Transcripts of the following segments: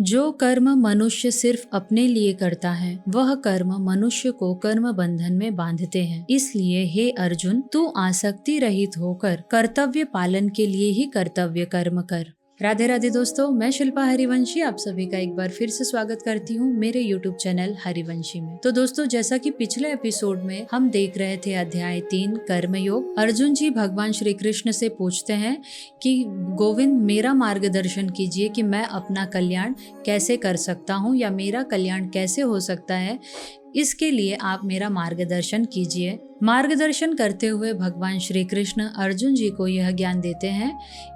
जो कर्म मनुष्य सिर्फ अपने लिए करता है वह कर्म मनुष्य को कर्म बंधन में बांधते हैं। इसलिए हे अर्जुन, तू आसक्ति रहित होकर कर्तव्य पालन के लिए ही कर्तव्य कर्म कर। राधे राधे दोस्तों, मैं शिल्पा हरिवंशी आप सभी का एक बार फिर से स्वागत करती हूँ मेरे YouTube चैनल हरिवंशी में। तो दोस्तों, जैसा कि पिछले एपिसोड में हम देख रहे थे अध्याय 3 कर्मयोग, अर्जुन जी भगवान श्री कृष्ण से पूछते हैं कि गोविंद, मेरा मार्गदर्शन कीजिए कि मैं अपना कल्याण कैसे कर सकता हूँ या मेरा कल्याण कैसे हो सकता है, इसके लिए आप मेरा मार्गदर्शन कीजिए। मार्गदर्शन करते हुए भगवान श्री कृष्ण अर्जुन जी को यह ज्ञान देते हैं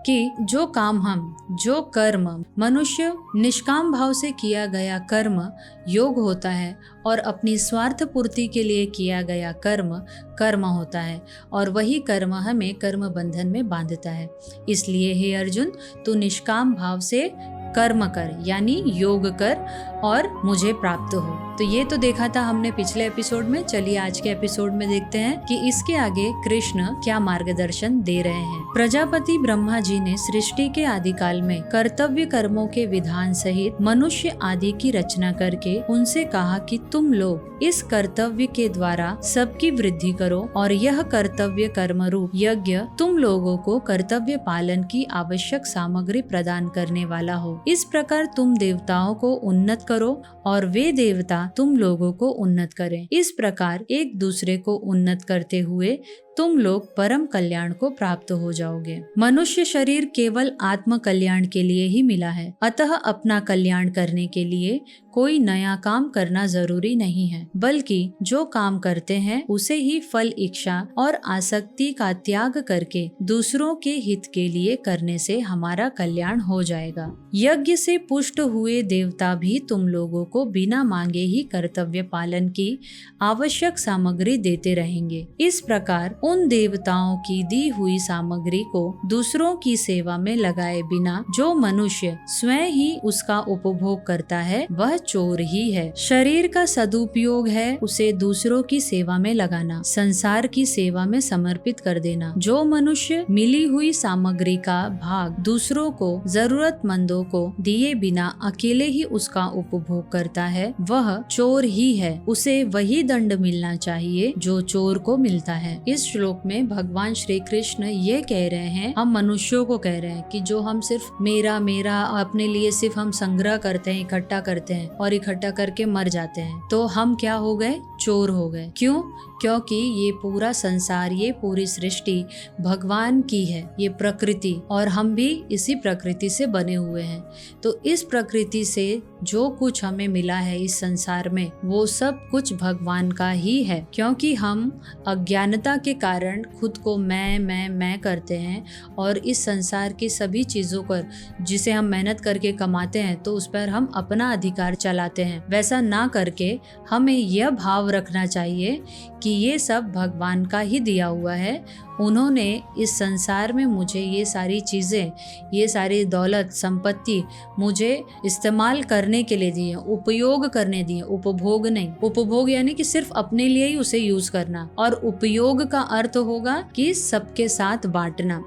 कि जो कर्म मनुष्य निष्काम भाव से किया गया कर्म योग होता है और अपनी स्वार्थ पूर्ति के लिए किया गया कर्म होता है और वही कर्म हमें कर्म बंधन में बांधता है। इसलिए हे अर्जुन, तू निष्काम भाव से कर्म कर यानी योग कर और मुझे प्राप्त हो। तो ये तो देखा था हमने पिछले एपिसोड में। चलिए आज के एपिसोड में देखते हैं कि इसके आगे कृष्ण क्या मार्गदर्शन दे रहे हैं। प्रजापति ब्रह्मा जी ने सृष्टि के आदिकाल में कर्तव्य कर्मों के विधान सहित मनुष्य आदि की रचना करके उनसे कहा कि तुम लोग इस कर्तव्य के द्वारा सबकी वृद्धि करो और यह कर्तव्य कर्म रूप यज्ञ तुम लोगों को कर्तव्य पालन की आवश्यक सामग्री प्रदान करने वाला हो। इस प्रकार तुम देवताओं को उन्नत करो और वे देवता तुम लोगों को उन्नत करें। इस प्रकार एक दूसरे को उन्नत करते हुए तुम लोग परम कल्याण को प्राप्त हो जाओगे। मनुष्य शरीर केवल आत्म कल्याण के लिए ही मिला है, अतः अपना कल्याण करने के लिए कोई नया काम करना जरूरी नहीं है, बल्कि जो काम करते हैं उसे ही फल इच्छा और आसक्ति का त्याग करके दूसरों के हित के लिए करने से हमारा कल्याण हो जाएगा। यज्ञ से पुष्ट हुए देवता भी तुम लोगों को बिना मांगे ही कर्तव्य पालन की आवश्यक सामग्री देते रहेंगे। इस प्रकार उन देवताओं की दी हुई सामग्री को दूसरों की सेवा में लगाए बिना जो मनुष्य स्वयं ही उसका उपभोग करता है वह चोर ही है। शरीर का सदुपयोग है उसे दूसरों की सेवा में लगाना, संसार की सेवा में समर्पित कर देना। जो मनुष्य मिली हुई सामग्री का भाग दूसरों को, जरूरतमंदों को दिए बिना अकेले ही उसका उपभोग करता है वह चोर ही है। उसे वही दंड मिलना चाहिए जो चोर को मिलता है। इस श्लोक में भगवान श्री कृष्ण ये कह रहे हैं, हम मनुष्यों को कह रहे हैं कि जो हम सिर्फ मेरा मेरा अपने लिए सिर्फ हम संग्रह करते हैं, इकट्ठा करते हैं और इकट्ठा करके मर जाते हैं, तो हम क्या हो गए? चोर हो गए। क्यों? क्योंकि ये पूरा संसार, ये पूरी सृष्टि भगवान की है, ये प्रकृति, और हम भी इसी प्रकृति से बने हुए हैं। तो इस प्रकृति से जो कुछ हमें मिला है इस संसार में वो सब कुछ भगवान का ही है। क्योंकि हम अज्ञानता के कारण खुद को मैं करते हैं और इस संसार की सभी चीजों पर जिसे हम मेहनत करके कमाते हैं तो उस पर हम अपना अधिकार चलाते हैं। वैसा ना करके हमें यह भाव रखना चाहिए कि ये सब भगवान का ही दिया हुआ है। उन्होंने इस संसार में मुझे ये सारी चीजें, ये सारी दौलत संपत्ति मुझे इस्तेमाल करने के लिए दी है, उपयोग करने दिए, उपभोग नहीं। उपभोग यानी कि सिर्फ अपने लिए ही उसे यूज करना, और उपयोग का अर्थ होगा कि सबके साथ बांटना।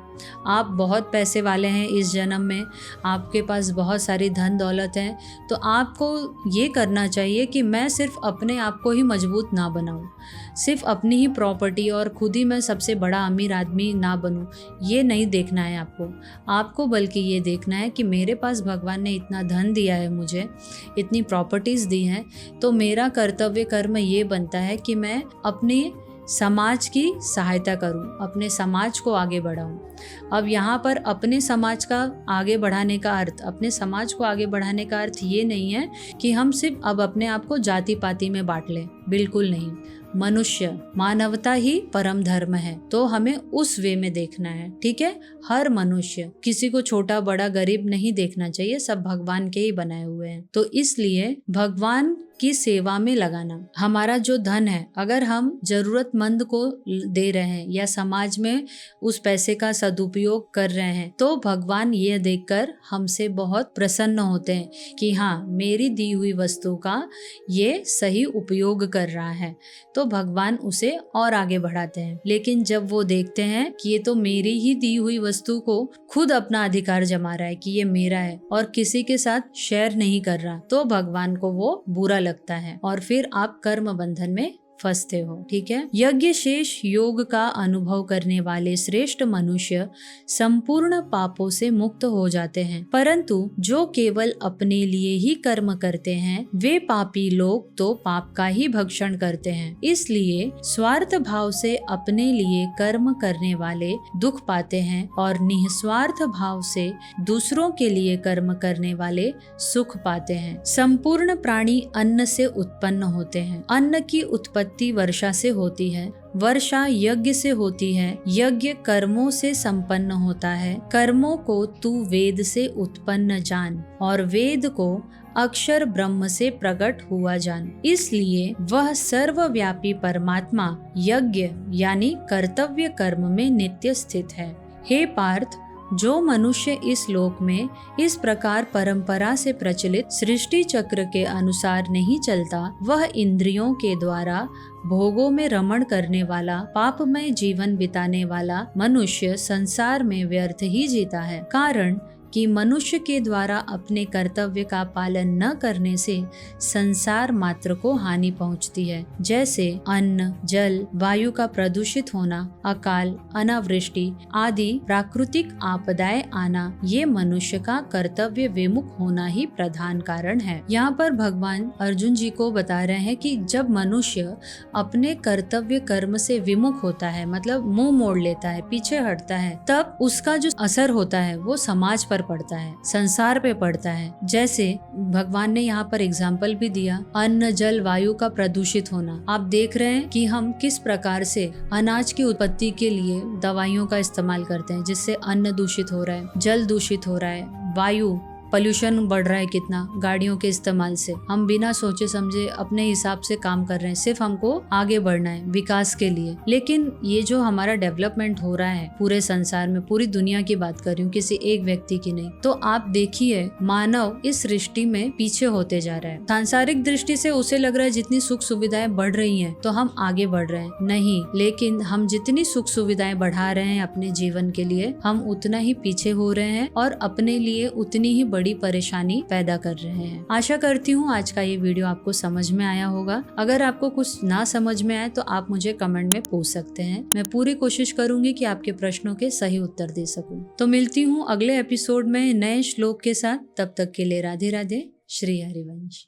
आप बहुत पैसे वाले हैं इस जन्म में, आपके पास बहुत सारी धन दौलत है, तो आपको ये करना चाहिए कि मैं सिर्फ अपने आप को ही मजबूत ना बनाऊं, सिर्फ अपनी ही प्रॉपर्टी और खुद ही मैं सबसे बड़ा अमीर आदमी ना बनूं। ये नहीं देखना है आपको बल्कि ये देखना है कि मेरे पास भगवान ने इतना धन दिया है, मुझे इतनी प्रॉपर्टीज दी हैं, तो मेरा कर्तव्य कर्म ये बनता है कि मैं अपने समाज की सहायता करूं, अपने समाज को आगे बढ़ाऊं। अब यहाँ पर अपने समाज का आगे बढ़ाने का अर्थ, अपने समाज को आगे बढ़ाने का अर्थ ये नहीं है कि हम सिर्फ अब अपने आप को जाति पाति में बांट लें, बिल्कुल नहीं। मनुष्य, मानवता ही परम धर्म है, तो हमें उस वे में देखना है, ठीक है। हर मनुष्य, किसी को छोटा बड़ा गरीब नहीं देखना चाहिए, सब भगवान के ही बनाए हुए हैं। तो इसलिए भगवान की सेवा में लगाना। हमारा जो धन है अगर हम जरूरतमंद को दे रहे हैं या समाज में उस पैसे का सदुपयोग कर रहे हैं तो भगवान ये देखकर हमसे बहुत प्रसन्न होते हैं कि हाँ, मेरी दी हुई वस्तु का ये सही उपयोग कर रहा है, तो भगवान उसे और आगे बढ़ाते हैं। लेकिन जब वो देखते हैं कि ये तो मेरी ही दी हुई वस्तु को खुद अपना अधिकार जमा रहा है कि ये मेरा है और किसी के साथ शेयर नहीं कर रहा, तो भगवान को वो बुरा लगता है और फिर आप कर्म बंधन में फंसते हो। ठीक है। यज्ञ शेष योग का अनुभव करने वाले श्रेष्ठ मनुष्य संपूर्ण पापों से मुक्त हो जाते हैं, परंतु जो केवल अपने लिए ही कर्म करते हैं वे पापी लोग तो पाप का ही भक्षण करते हैं। इसलिए स्वार्थ भाव से अपने लिए कर्म करने वाले दुख पाते हैं और निस्वार्थ भाव से दूसरों के लिए कर्म करने वाले सुख पाते हैं। संपूर्ण प्राणी अन्न से उत्पन्न होते हैं। अन्न की उत्पत्ति वर्षा से होती है, वर्षा यज्ञ से होती है, यज्ञ कर्मों से संपन्न होता है। कर्मों को तू वेद से उत्पन्न जान और वेद को अक्षर ब्रह्म से प्रकट हुआ जान। इसलिए वह सर्वव्यापी परमात्मा यज्ञ यानी कर्तव्य कर्म में नित्य स्थित है। हे पार्थ, जो मनुष्य इस लोक में इस प्रकार परंपरा से प्रचलित सृष्टि चक्र के अनुसार नहीं चलता, वह इंद्रियों के द्वारा भोगों में रमण करने वाला पापमय जीवन बिताने वाला मनुष्य संसार में व्यर्थ ही जीता है। कारण कि मनुष्य के द्वारा अपने कर्तव्य का पालन न करने से संसार मात्र को हानि पहुंचती है। जैसे अन्न, जल, वायु का प्रदूषित होना, अकाल, अनावृष्टि आदि प्राकृतिक आपदाएं आना, ये मनुष्य का कर्तव्य विमुख होना ही प्रधान कारण है। यहाँ पर भगवान अर्जुन जी को बता रहे हैं कि जब मनुष्य अपने कर्तव्य कर्म से विमुख होता है, मतलब मुंह मोड़ लेता है, पीछे हटता है, तब उसका जो असर होता है वो समाज पर पड़ता है, संसार पे पड़ता है। जैसे भगवान ने यहाँ पर एग्जाम्पल भी दिया, अन्न, जल, वायु का प्रदूषित होना। आप देख रहे हैं कि हम किस प्रकार से अनाज की उत्पत्ति के लिए दवाइयों का इस्तेमाल करते हैं, जिससे अन्न दूषित हो रहा है, जल दूषित हो रहा है, वायु पॉल्यूशन बढ़ रहा है कितना गाड़ियों के इस्तेमाल से। हम बिना सोचे समझे अपने हिसाब से काम कर रहे हैं, सिर्फ हमको आगे बढ़ना है विकास के लिए। लेकिन ये जो हमारा डेवलपमेंट हो रहा है पूरे संसार में, पूरी दुनिया की बात कर रही हूँ, किसी एक व्यक्ति की नहीं, तो आप देखिए मानव इस सृष्टि में पीछे होते जा रहा है। सांसारिक दृष्टि से उसे लग रहा है जितनी सुख सुविधाएं बढ़ रही हैं तो हम आगे बढ़ रहे हैं, नहीं, लेकिन हम जितनी सुख सुविधाएं बढ़ा रहे हैं अपने जीवन के लिए, हम उतना ही पीछे हो रहे हैं और अपने लिए उतनी ही बड़ी परेशानी पैदा कर रहे हैं। आशा करती हूँ आज का ये वीडियो आपको समझ में आया होगा। अगर आपको कुछ ना समझ में आए तो आप मुझे कमेंट में पूछ सकते हैं। मैं पूरी कोशिश करूंगी कि आपके प्रश्नों के सही उत्तर दे सकूं। तो मिलती हूँ अगले एपिसोड में नए श्लोक के साथ। तब तक के लिए राधे राधे। श्री हरिवंश।